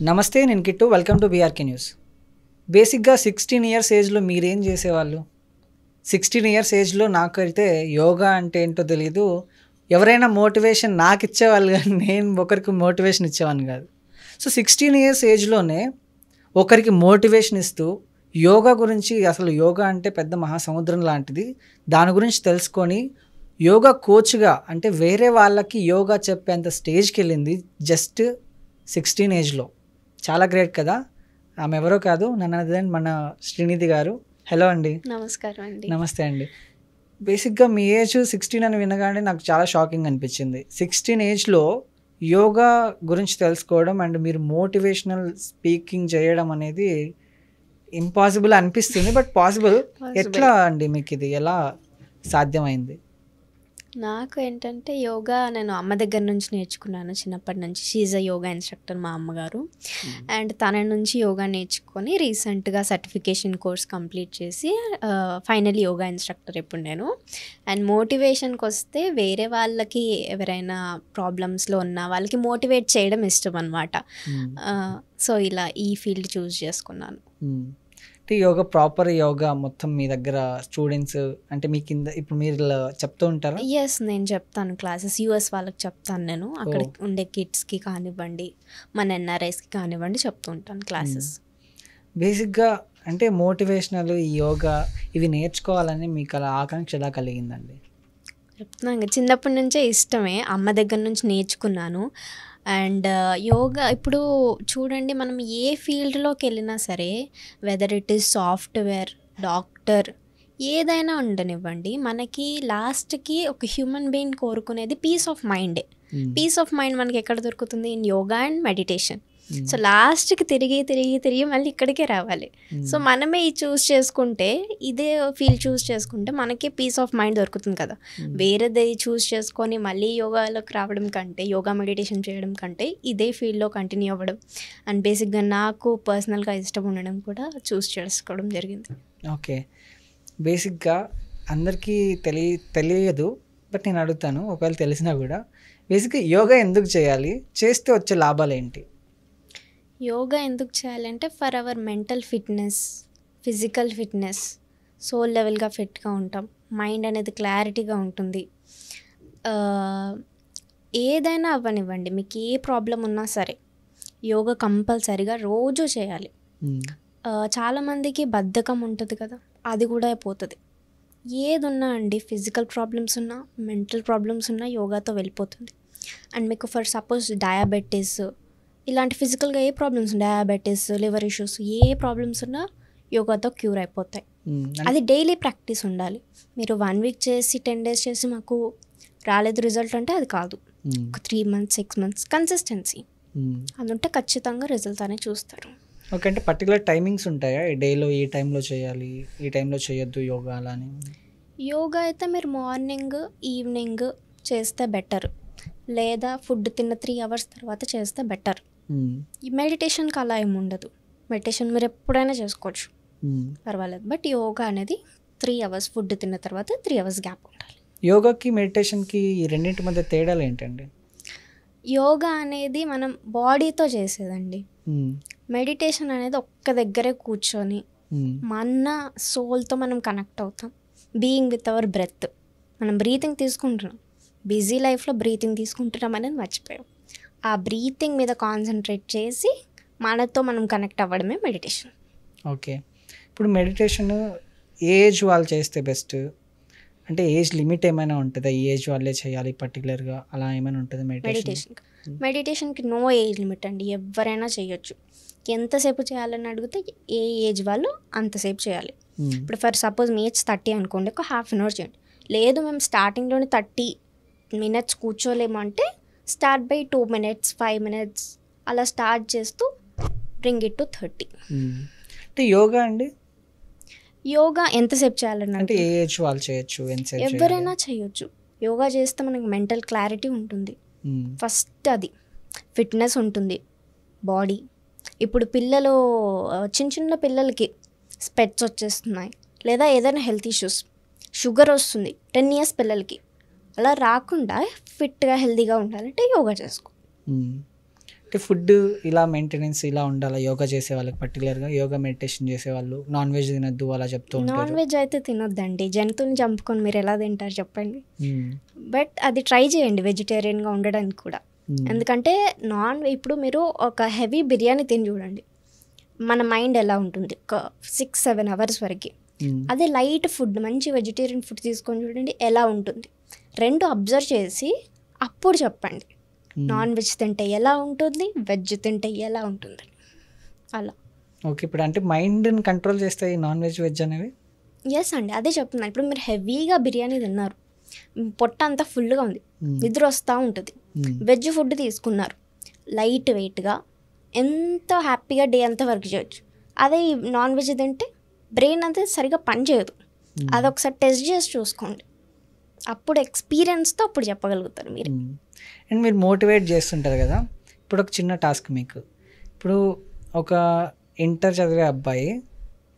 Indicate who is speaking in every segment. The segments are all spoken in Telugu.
Speaker 1: నమస్తే, నేను Kittu. Welcome to BRK News. బేసిక్గా 16 ఇయర్స్ ఏజ్లో మీరేం చేసేవాళ్ళు? 16 ఇయర్స్ ఏజ్లో నాకైతే యోగా అంటే ఏంటో తెలీదు. ఎవరైనా మోటివేషన్ నాకు ఇచ్చేవాళ్ళు కానీ నేను ఒకరికి మోటివేషన్ ఇచ్చేవాడిని కాదు. సో 16 ఇయర్స్ ఏజ్లోనే ఒకరికి మోటివేషన్ ఇస్తూ యోగా గురించి, అసలు యోగా అంటే పెద్ద మహాసముద్రం లాంటిది, దాని గురించి తెలుసుకొని యోగా కోచ్గా అంటే వేరే వాళ్ళకి యోగా చెప్పేంత స్టేజ్కి వెళ్ళింది జస్ట్ 16 ఏజ్లో. చాలా గ్రేట్ కదా. ఆమె ఎవరో కాదు, మన శ్రీనిధి గారు. హలో అండి.
Speaker 2: నమస్కారం అండి.
Speaker 1: నమస్తే అండి. బేసిక్గా మీ ఏజ్ 16 అని వినగానే నాకు చాలా షాకింగ్ అనిపించింది. 16 ఏజ్లో యోగా గురించి తెలుసుకోవడం అండ్ మీరు మోటివేషనల్ స్పీకింగ్ చేయడం అనేది ఇంపాసిబుల్ అనిపిస్తుంది, బట్ పాసిబుల్. ఎట్లా అండి మీకు ఇది ఎలా సాధ్యమైంది?
Speaker 2: నాకు ఏంటంటే యోగా నేను అమ్మ దగ్గర నుంచి నేర్చుకున్నాను చిన్నప్పటి నుంచి. షీఈ్ అ యోగా ఇన్స్ట్రక్టర్ మా అమ్మగారు. అండ్ తన నుంచి యోగా నేర్చుకొని రీసెంట్గా సర్టిఫికేషన్ కోర్స్ కంప్లీట్ చేసి ఫైనల్ యోగా ఇన్స్ట్రక్టర్ ఇప్పుడు నేను. అండ్ మోటివేషన్కి వస్తే వేరే వాళ్ళకి ఎవరైనా ప్రాబ్లమ్స్లో ఉన్న వాళ్ళకి మోటివేట్ చేయడం ఇష్టం అనమాట. సో ఇలా ఈ ఫీల్డ్ చూస్ చేసుకున్నాను.
Speaker 1: యోగా ప్రాపర్ యోగా మొత్తం మీ దగ్గర స్టూడెంట్స్ అంటే మీ కింద ఇప్పుడు మీరు చెప్తూ ఉంటారా?
Speaker 2: ఎస్, నేను చెప్తాను క్లాసెస్. యూఎస్ వాళ్ళకి చెప్తాను నేను. అక్కడ ఉండే కిడ్స్కి కానివ్వండి, మన ఎన్ఆర్ఐస్కి కానివ్వండి చెప్తూ ఉంటాను క్లాసెస్.
Speaker 1: బేసిక్గా అంటే మోటివేషనల్ ఈ యోగా ఇవి నేర్చుకోవాలని మీకు అలా ఆకాంక్ష ఎలా కలిగిందండి?
Speaker 2: చెప్తున్నాను, చిన్నప్పటి నుంచే ఇష్టమే. అమ్మ దగ్గర నుంచి నేర్చుకున్నాను. అండ్ యోగా ఇప్పుడు చూడండి, మనం ఏ ఫీల్డ్లోకి వెళ్ళినా సరే, whether it is software, doctor, ఏదైనా ఉండనివ్వండి, మనకి లాస్ట్కి ఒక హ్యూమన్ బీయింగ్ కోరుకునేది పీస్ ఆఫ్ మైండే. పీస్ ఆఫ్ మైండ్ మనకి ఎక్కడ దొరుకుతుంది? In yoga and meditation. So లాస్ట్కి తిరిగి మళ్ళీ ఇక్కడికే రావాలి. సో మనమే ఈ చూస్ చేసుకుంటే, ఇదే ఫీల్డ్ చూస్ చేసుకుంటే మనకి పీస్ ఆఫ్ మైండ్ దొరుకుతుంది కదా. వేరేది చూస్ చేసుకొని మళ్ళీ యోగాలోకి రావడం కంటే, యోగా మెడిటేషన్ చేయడం కంటే ఇదే ఫీల్డ్లో కంటిన్యూ అవ్వడం అండ్ బేసిక్గా నాకు పర్సనల్గా ఇష్టం ఉండడం కూడా చూస్ చేసుకోవడం జరిగింది.
Speaker 1: ఓకే. బేసిక్గా అందరికీ తెలియదు, బట్ నేను అడుగుతాను, ఒకవేళ తెలిసినా కూడా. బేసిక్గా యోగా ఎందుకు చేయాలి, చేస్తే వచ్చే లాభాలు ఏంటి?
Speaker 2: యోగా ఎందుకు చేయాలంటే for our mental fitness, physical fitness, soul లెవెల్గా ఫిట్గా ఉంటాం. మైండ్ అనేది క్లారిటీగా ఉంటుంది. ఏదైనా అవ్వనివ్వండి, మీకు ఏ ప్రాబ్లం ఉన్నా సరే యోగా కంపల్సరీగా రోజు చేయాలి. చాలామందికి బద్ధకం ఉంటుంది కదా, అది కూడా పోతుంది. ఏది ఉన్నా అండి, ఫిజికల్ ప్రాబ్లమ్స్ ఉన్నా, మెంటల్ ప్రాబ్లమ్స్ ఉన్నా యోగాతో వెళ్ళిపోతుంది. అండ్ మీకు ఫర్ సపోజ్ డయాబెటీస్, ఇలాంటి ఫిజికల్గా ఏ ప్రాబ్లమ్స్, డయాబెటీస్, లివర్ ఇష్యూస్, ఏ ప్రాబ్లమ్స్ ఉన్నా యోగాతో క్యూర్ అయిపోతాయి. అది డైలీ ప్రాక్టీస్ ఉండాలి. మీరు 1 వీక్ చేసి 10 డేస్ చేసి మాకు రాలేదు రిజల్ట్ అంటే అది కాదు. ఒక 3 మంత్స్ 6 మంత్స్ కన్సిస్టెన్సీ అది ఉంటే ఖచ్చితంగా రిజల్ట్ అనేది చూస్తారు.
Speaker 1: ఓకే. అంటే పర్టికులర్ టైమింగ్స్ ఉంటాయా? డేలో ఈ టైంలో చేయాలి, ఈ టైంలో చేయొద్దు యోగా అలా అని?
Speaker 2: యోగా అయితే మీరు మార్నింగ్ ఈవినింగ్ చేస్తే బెటర్, లేదా ఫుడ్ తిన్న 3 అవర్స్ తర్వాత చేస్తే బెటర్. ఈ మెడిటేషన్కి అలా ఏమి ఉండదు. మెడిటేషన్ మీరు ఎప్పుడైనా చేసుకోవచ్చు, పర్వాలేదు. బట్ యోగా అనేది 3 అవర్స్, ఫుడ్ తిన్న తర్వాత 3 అవర్స్ గ్యాప్ ఉండాలి.
Speaker 1: యోగాకి మెడిటేషన్కి ఈ రెండింటి మధ్య తేడాలు ఏంటండి?
Speaker 2: యోగా అనేది మనం బాడీతో చేసేదండి. మెడిటేషన్ అనేది ఒక్క దగ్గరే కూర్చొని మన సోల్తో మనం కనెక్ట్ అవుతాం. Being with our breath. మనం బ్రీతింగ్ తీసుకుంటున్నాం, బిజీ లైఫ్లో బ్రీతింగ్ తీసుకుంటున్నాం అనేది మర్చిపోయాం. ఆ బ్రీతింగ్ మీద కాన్సన్ట్రేట్ చేసి మనతో మనం కనెక్ట్ అవ్వడమే మెడిటేషన్.
Speaker 1: ఓకే. ఇప్పుడు మెడిటేషన్ ఏ ఏజ్ వాళ్ళు చేస్తే బెస్ట్? అంటే ఏజ్ లిమిట్ ఏమైనా ఉంటుందా? ఈ ఏజ్ వాళ్ళే చేయాలి పర్టికులర్గా అలా ఏమైనా ఉంటుంది
Speaker 2: మెడిటేషన్కి నో ఏజ్ లిమిట్ అండి. ఎవరైనా చేయొచ్చు. ఎంతసేపు చేయాలని అడిగితే ఏ ఏజ్ వాళ్ళు అంతసేపు చేయాలి. ఇప్పుడు ఫర్ సపోజ్ మీ ఏజ్ 30 అనుకోండి, ఒక ½ అవర్ చేయండి. లేదు మేము స్టార్టింగ్లోనే 30 minutes కూర్చోలేము అంటే స్టార్ట్ బై 2 minutes 5 minutes అలా స్టార్ట్ చేస్తూ బ్రింగ్ ఇట్ టు 30.
Speaker 1: అంటే యోగా అండి,
Speaker 2: యోగా ఎంతసేపు చేయాలని
Speaker 1: అంటే ఏ ఏజ్ వాళ్ళు చేయొచ్చు?
Speaker 2: ఎవరైనా చేయొచ్చు. యోగా చేస్తే మనకి మెంటల్ క్లారిటీ ఉంటుంది. ఫస్ట్ అది ఫిట్నెస్ ఉంటుంది బాడీ. ఇప్పుడు పిల్లలు, చిన్న పిల్లలకి స్పెట్స్ వచ్చేస్తున్నాయి, లేదా ఏదైనా హెల్త్ ఇష్యూస్, షుగర్ వస్తుంది 10 years పిల్లలకి. అలా రాకుండా ఫిట్గా హెల్తీగా ఉండాలంటే యోగా చేసుకో.
Speaker 1: అంటే ఫుడ్ ఇలా మెయింటెనెన్స్ ఇలా ఉండాలా యోగా చేసే వాళ్ళకి, పర్టికులర్గా యోగా మెడిటేషన్ చేసే వాళ్ళు నాన్ వెజ్ తినద్దు అలా చెప్తూ
Speaker 2: నాన్
Speaker 1: ఉంటారు.
Speaker 2: వెజ్ అయితే తినొద్దండి, జంతువుని చంపుకొని మీరు ఎలా తింటారు చెప్పండి.
Speaker 1: మ్మ్.
Speaker 2: బట్ అది ట్రై చేయండి వెజిటేరియన్గా ఉండడానికి కూడా.
Speaker 1: మ్మ్.
Speaker 2: ఎందుకంటే ఇప్పుడు మీరు ఒక హెవీ బిర్యానీ తిని చూడండి, మన మైండ్ ఎలా ఉంటుంది ఒక 6-7 అవర్స్ వరకు.
Speaker 1: మ్మ్.
Speaker 2: అదే లైట్ ఫుడ్, మంచి వెజిటేరియన్ ఫుడ్ తీసుకొని చూడండి ఎలా ఉంటుంది. రెండు అబ్జర్వ్ చేసి అప్పుడు చెప్పండి నాన్ వెజ్ తింటే ఎలా ఉంటుంది, వెజ్ తింటే ఎలా ఉంటుంది అలా.
Speaker 1: ఓకే, ఇప్పుడు అంటే మైండ్ని కంట్రోల్ చేస్తాయి నాన్ వెజ్ వెజ్ అనేవి.
Speaker 2: ఎస్ అండి, అదే చెప్తున్నాను. ఇప్పుడు మీరు హెవీగా బిర్యానీ తిన్నారు, పొట్ట అంతా ఫుల్గా ఉంది, నిద్ర వస్తూ ఉంటుంది. వెజ్ ఫుడ్ తీసుకున్నారు, లైట్ వెయిట్గా ఎంత హ్యాపీగా డే అంతా వర్క్ చేయొచ్చు. అదే నాన్ వెజ్ తింటే బ్రెయిన్ అంతా సరిగా పనిచేయదు. అదొకసారి టెస్ట్ చేసి చూసుకోండి, అప్పుడు ఎక్స్పీరియన్స్తో అప్పుడు చెప్పగలుగుతారు మీరు.
Speaker 1: అండ్ మీరు మోటివేట్ చేస్తుంటారు కదా, ఇప్పుడు ఒక చిన్న టాస్క్ మీకు. ఇప్పుడు ఒక ఇంటర్ చదివే అబ్బాయి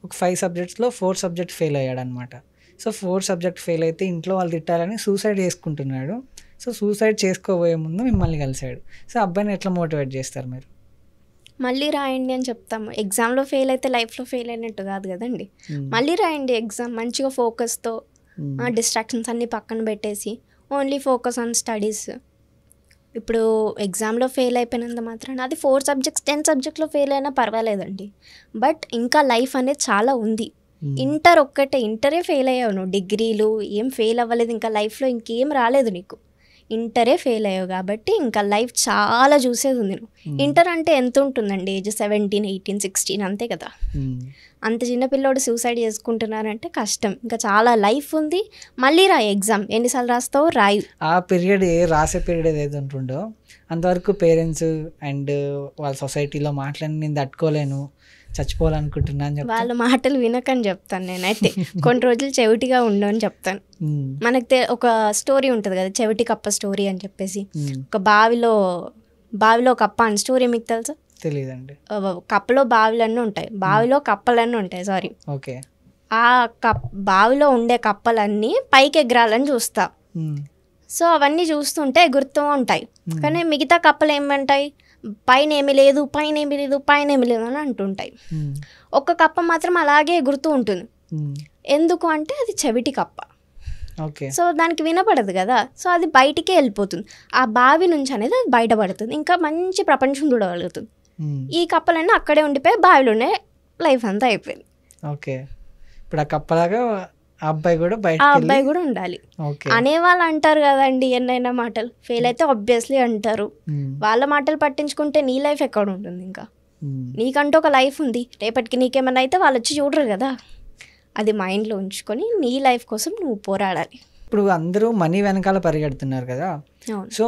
Speaker 1: ఒక 5 సబ్జెక్ట్స్లో 4 సబ్జెక్ట్ ఫెయిల్ అయ్యాడు అనమాట. సో 4 సబ్జెక్ట్ ఫెయిల్ అయితే ఇంట్లో వాళ్ళు తిట్టాలని సూసైడ్ చేసుకుంటున్నాడు. సో సూసైడ్ చేసుకోబోయే ముందు మిమ్మల్ని కలిశాడు. సో అబ్బాయిని ఎట్లా మోటివేట్ చేస్తారు మీరు?
Speaker 2: మళ్ళీ రాయండి అని చెప్తాము. ఎగ్జామ్లో ఫెయిల్ అయితే లైఫ్లో ఫెయిల్ అయినట్టు కాదు కదండి. మళ్ళీ రాయండి ఎగ్జామ్, మంచిగా ఫోకస్తో, డిస్ట్రాక్షన్స్ అన్నీ పక్కన పెట్టేసి ఓన్లీ ఫోకస్ ఆన్ స్టడీస్. ఇప్పుడు ఎగ్జామ్లో ఫెయిల్ అయిపోయినంత మాత్రాన అది 4 సబ్జెక్ట్స్ 10 సబ్జెక్ట్లో ఫెయిల్ అయినా పర్వాలేదండి. బట్ ఇంకా లైఫ్ అనేది చాలా ఉంది. ఇంటరే ఫెయిల్ అయ్యావు నువ్వు, డిగ్రీలు ఏం ఫెయిల్ అవ్వలేదు, ఇంకా లైఫ్లో ఇంకేం రాలేదు నీకు. ఇంటరే ఫెయిల్ అయ్యావు కాబట్టి ఇంకా లైఫ్ చాలా చూసేది ఉంది నువ్వు. ఇంటర్ అంటే ఎంత ఉంటుందండి ఏజ్, 17, 18, 16 అంతే కదా. అంత చిన్న పిల్లోడు సూసైడ్ చేసుకుంటున్నారంటే కష్టం. ఇంకా చాలా లైఫ్ ఉంది. మళ్ళీ రాయి ఎగ్జామ్, ఎన్నిసార్లు రాస్తావో రాయి.
Speaker 1: ఆ పీరియడ్ రాసే పీరియడ్ ఏదైతే ఉంటుండో అంతవరకు పేరెంట్స్ అండ్ వాళ్ళ సొసైటీలో మాటలని నేను తట్టుకోలేను, చచ్చిపోవాలనుకుంటున్నా అని చెప్తాను.
Speaker 2: వాళ్ళ మాటలు వినకని చెప్తాను నేనైతే. కొన్ని రోజులు చెవిటిగా ఉండని చెప్తాను. మనకి ఒక స్టోరీ ఉంటుంది కదా, చెవిటి కప్ప స్టోరీ అని చెప్పేసి. ఒక బావిలో కప్ప అని స్టోరీ మీకు తెలుసా?
Speaker 1: తెలియదండి.
Speaker 2: కప్పలో బావిలన్నీ ఉంటాయి, బావిలో కప్పలన్నీ ఉంటాయి, సారీ.
Speaker 1: ఓకే.
Speaker 2: ఆ బావిలో ఉండే కప్పలన్నీ పైకి ఎగరాలని చూస్తా. సో అవన్నీ చూస్తుంటే ఎగురుతూ ఉంటాయి. కానీ మిగతా కప్పలు ఏమంటాయి, పైన ఏమీ లేదు, పైన ఏమీ లేదు, పైన ఏమీ లేదు అని అంటుంటాయి. ఒక్క కప్ప మాత్రం అలాగే ఎగురుతూ ఉంటుంది. ఎందుకు అంటే అది చెవిటి కప్ప. సో దానికి వినపడదు కదా, సో అది బయటికే వెళ్ళిపోతుంది. ఆ బావి నుంచి అనేది అది బయటపడుతుంది, ఇంకా మంచి ప్రపంచం చూడగలుగుతుంది. ఈ కప్పలన్నీ అక్కడే ఉండిపోయి బావిలోనే లైఫ్ అంతా అయిపోయింది.
Speaker 1: ఓకే, ఇప్పుడు ఆ కప్పలాగా ఆ అబ్బాయి కూడా
Speaker 2: ఉండాలి అనేవాళ్ళు అంటారు కదండి. ఎన్నైనా మాటలు ఫెయిల్ అయితే ఆబ్వియస్లీ అంటారు. వాళ్ళ మాటలు పట్టించుకుంటే నీ లైఫ్ ఎక్కడ ఉంటుంది? ఇంకా నీకంటూ ఒక లైఫ్ ఉంది. రేపటికి నీకేమన్నా అయితే వాళ్ళు వచ్చి చూడరు కదా. అది మైండ్లో ఉంచుకొని నీ లైఫ్ కోసం నువ్వు పోరాడాలి.
Speaker 1: ఇప్పుడు అందరూ మనీ వెనకాల పరిగెడుతున్నారు కదా, సో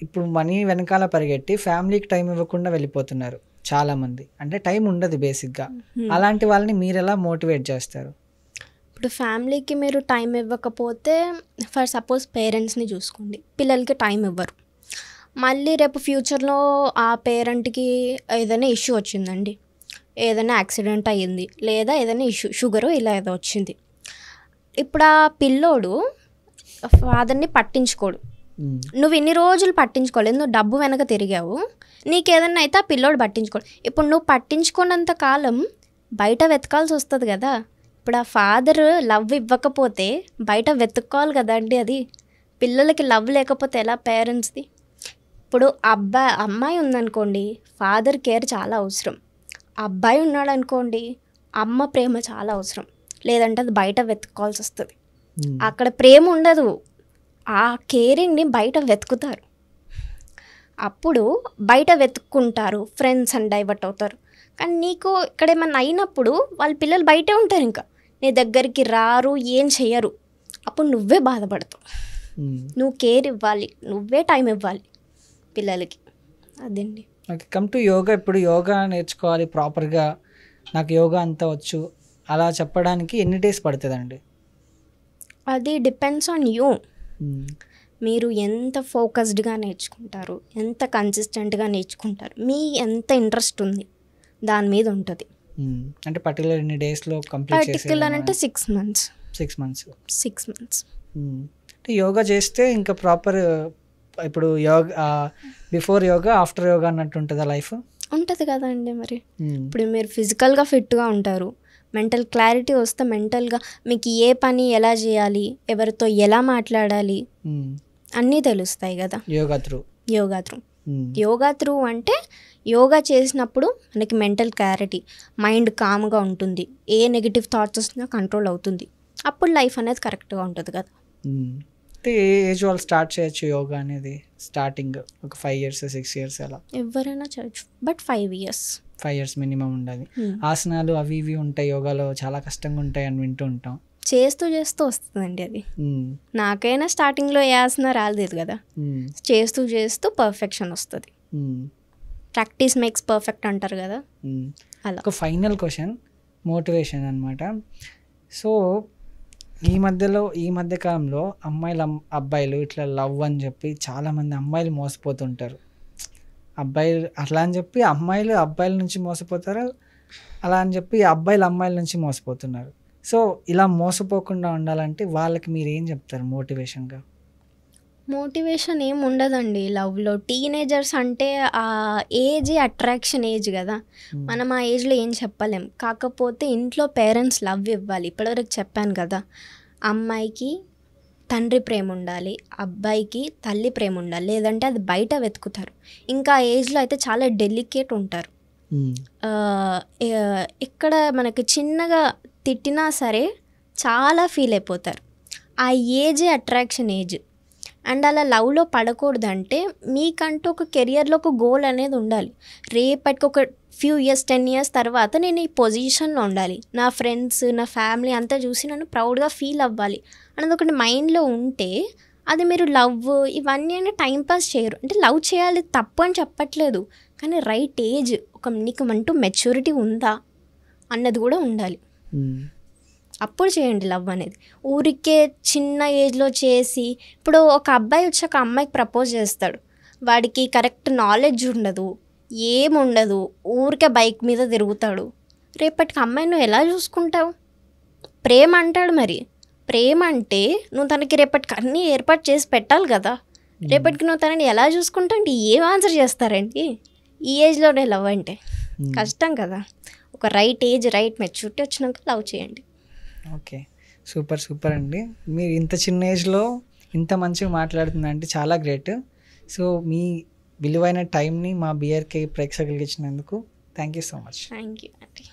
Speaker 1: ఇప్పుడు మనీ వెనకాల పరిగెట్టి ఫ్యామిలీకి టైం ఇవ్వకుండా వెళ్ళిపోతున్నారు చాలా మంది. అంటే టైం ఉండదు బేసిక్గా. అలాంటి వాళ్ళని మీరు ఎలా మోటివేట్ చేస్తారు?
Speaker 2: ఇప్పుడు ఫ్యామిలీకి మీరు టైం ఇవ్వకపోతే, ఫర్ సపోజ్ పేరెంట్స్ని చూసుకోండి, పిల్లలకి టైం ఇవ్వరు. మళ్ళీ రేపు ఫ్యూచర్లో ఆ పేరెంట్కి ఏదైనా ఇష్యూ వచ్చిందండి, ఏదైనా యాక్సిడెంట్ అయ్యింది, లేదా ఏదైనా ఇష్యూ, షుగరు ఇలా ఏదో వచ్చింది. ఇప్పుడు ఆ పిల్లోడు ఫాదర్ని పట్టించుకోడు. నువ్వు ఇన్ని రోజులు పట్టించుకోలేదు, నువ్వు డబ్బు వెనక తిరిగావు, నీకేదన్నా అయితే ఆ పిల్లోడు పట్టించుకోడు. ఇప్పుడు నువ్వు పట్టించుకున్నంత కాలం బయట వెతకాల్సి వస్తుంది కదా. ఇప్పుడు ఆ ఫాదర్ లవ్ ఇవ్వకపోతే బయట వెతుక్కోవాలి కదండి. అది పిల్లలకి లవ్ లేకపోతే ఎలా పేరెంట్స్ది? ఇప్పుడు అమ్మాయి ఉందనుకోండి, ఫాదర్ కేర్ చాలా అవసరం. అబ్బాయి ఉన్నాడు అనుకోండి, అమ్మ ప్రేమ చాలా అవసరం. లేదంటే అది బయట వెతుక్కోవాల్సి వస్తుంది. అక్కడ ప్రేమ ఉండదు, ఆ కేరింగ్ని బయట వెతుకుతారు. అప్పుడు బయట వెతుక్కుంటారు, ఫ్రెండ్స్ అని డైవర్ట్ అవుతారు. కానీ నీకు ఇక్కడ ఏమన్నా అయినప్పుడు వాళ్ళ పిల్లలు బయటే ఉంటారు, ఇంకా నీ దగ్గరికి రారు, ఏం చెయ్యరు. అప్పుడు నువ్వే బాధపడతావు. నువ్వు కేర్ ఇవ్వాలి, నువ్వే టైం ఇవ్వాలి పిల్లలకి. అదండి.
Speaker 1: Okay, come to yoga. ఇప్పుడు యోగా నేర్చుకోవాలి ప్రాపర్గా, నాకు యోగా అంతా వచ్చు అలా చెప్పడానికి ఎన్ని డేస్ పడుతుందండి?
Speaker 2: అది డిపెండ్స్ ఆన్ యూ. మీరు ఎంత ఫోకస్డ్గా నేర్చుకుంటారు, ఎంత కన్సిస్టెంట్గా నేర్చుకుంటారు, మీ ఎంత ఇంట్రెస్ట్ ఉంది దాని మీద ఉంటుంది.
Speaker 1: అంటే పర్టికులర్ ఎన్ని డేస్లో కంప్లీట్ చేయాలి?
Speaker 2: పర్టికులర్ అంటే 6 months.
Speaker 1: 6 months.
Speaker 2: 6 months.
Speaker 1: అంటే యోగా చేస్తే ఇంకా ప్రాపర్ ఇప్పుడు యోగా బిఫోర్ యోగా ఆఫ్టర్ యోగా అన్నట్టు ఉంటుందా లైఫ్?
Speaker 2: ఉంటుంది కదండి మరి. ఇప్పుడు మీరు ఫిజికల్గా ఫిట్గా ఉంటారు, మెంటల్ క్లారిటీ వస్తే మెంటల్గా మీకు ఏ పని ఎలా చేయాలి, ఎవరితో ఎలా మాట్లాడాలి అన్నీ తెలుస్తాయి కదా యోగా త్రూ అంటే యోగా చేసినప్పుడు మనకి మెంటల్ క్లారిటీ, మైండ్ కామ్గా ఉంటుంది, ఏ నెగిటివ్ థాట్స్ వస్తున్నా కంట్రోల్ అవుతుంది, అప్పుడు లైఫ్ అనేది కరెక్ట్గా ఉంటుంది కదా.
Speaker 1: అంటే ఏ ఏజ్ వాళ్ళు స్టార్ట్ చేయొచ్చు యోగా అనేది? స్టార్టింగ్ ఒక 5 years 6 years అలా
Speaker 2: ఎవరైనా చేయొచ్చు, బట్ 5 years
Speaker 1: మినిమం ఉండాలి. ఆసనాలు అవి ఇవి ఉంటాయి యోగాలో, చాలా కష్టంగా ఉంటాయి అని వింటూ ఉంటాం.
Speaker 2: చేస్తూ వస్తుందండి అది. నాకైనా స్టార్టింగ్లో ఏ ఆసన రాలేదు కదా, చేస్తూ పర్ఫెక్షన్ వస్తుంది. ప్రాక్టీస్ మేక్స్ పర్ఫెక్ట్ అంటారు కదా అలా.
Speaker 1: ఒక ఫైనల్ క్వశ్చన్, మోటివేషన్ అనమాట. సో ఈ మధ్య కాలంలో అబ్బాయిలు ఇట్లా లవ్ అని చెప్పి చాలామంది అమ్మాయిలు మోసపోతుంటారు. అబ్బాయిలు అట్లా అని చెప్పి అమ్మాయిలు అబ్బాయిల నుంచి మోసపోతారు, అలా అని చెప్పి అమ్మాయిల నుంచి మోసపోతున్నారు. సో ఇలా మోసపోకుండా ఉండాలంటే వాళ్ళకి మీరు ఏం చెప్తారు మోటివేషన్గా?
Speaker 2: మోటివేషన్ ఏం ఉండదండి లవ్లో. టీనేజర్స్ అంటే ఆ ఏజ్ అట్రాక్షన్ ఏజ్ కదా, మనం ఆ ఏజ్లో ఏం చెప్పలేం. కాకపోతే ఇంట్లో పేరెంట్స్ లవ్ ఇవ్వాలి. ఇప్పటివరకు చెప్పాను కదా, అమ్మాయికి తండ్రి ప్రేమ ఉండాలి, అబ్బాయికి తల్లి ప్రేమ ఉండాలి, లేదంటే అది బయట వెతుకుతారు. ఇంకా ఆ ఏజ్లో అయితే చాలా డెలికేట్ ఉంటారు. ఇక్కడ మనకి చిన్నగా తిట్టినా సరే చాలా ఫీల్ అయిపోతారు. ఆ ఏజే అట్రాక్షన్ ఏజ్. అండ్ అలా లవ్లో పడకూడదంటే మీకంటూ ఒక కెరియర్లో ఒక గోల్ అనేది ఉండాలి. రేపటికి ఒక ఫ్యూ ఇయర్స్ 10 years తర్వాత నేను ఈ పొజిషన్లో ఉండాలి, నా ఫ్రెండ్స్ నా ఫ్యామిలీ అంతా చూసి నన్ను ప్రౌడ్గా ఫీల్ అవ్వాలి అనేది ఒకటి మైండ్లో ఉంటే అది మీరు లవ్ ఇవన్నీ అయినా టైంపాస్ చేయరు. అంటే లవ్ చేయాలి తప్పు అని చెప్పట్లేదు, కానీ రైట్ ఏజ్, నీకు అంటూ మెచ్యూరిటీ ఉందా అన్నది కూడా ఉండాలి. అప్పుడు చేయండి లవ్ అనేది. ఊరికే చిన్న ఏజ్లో చేసి, ఇప్పుడు ఒక అబ్బాయి వచ్చి ఒక అమ్మాయికి ప్రపోజ్ చేస్తాడు, వాడికి కరెక్ట్ నాలెడ్జ్ ఉండదు, ఏముండదు, ఊరికే బైక్ మీద తిరుగుతాడు. రేపటికి అమ్మాయి నువ్వు ఎలా చూసుకుంటావు? ప్రేమ అంటాడు, మరి ప్రేమ అంటే నువ్వు తనకి రేపటికి అన్నీ ఏర్పాటు చేసి పెట్టాలి కదా. రేపటికి నువ్వు తనని ఎలా చూసుకుంటావు అంటే ఏం ఆన్సర్ చేస్తారండి? ఈ ఏజ్లోనే లవ్ అంటే కష్టం కదా. ఒక రైట్ ఏజ్ రైట్ మెచ్యూరిటీ వచ్చినాక లవ్ చేయండి.
Speaker 1: ఓకే, సూపర్ అండి. మీరు ఇంత చిన్న ఏజ్లో ఇంత మంచిగా మాట్లాడుతుందంటే చాలా గ్రేట్. సో మీ విలువైన టైంని మా BRK ప్రేక్షకులకి ఇచ్చినందుకు thank you so much.
Speaker 2: Thank you అండి.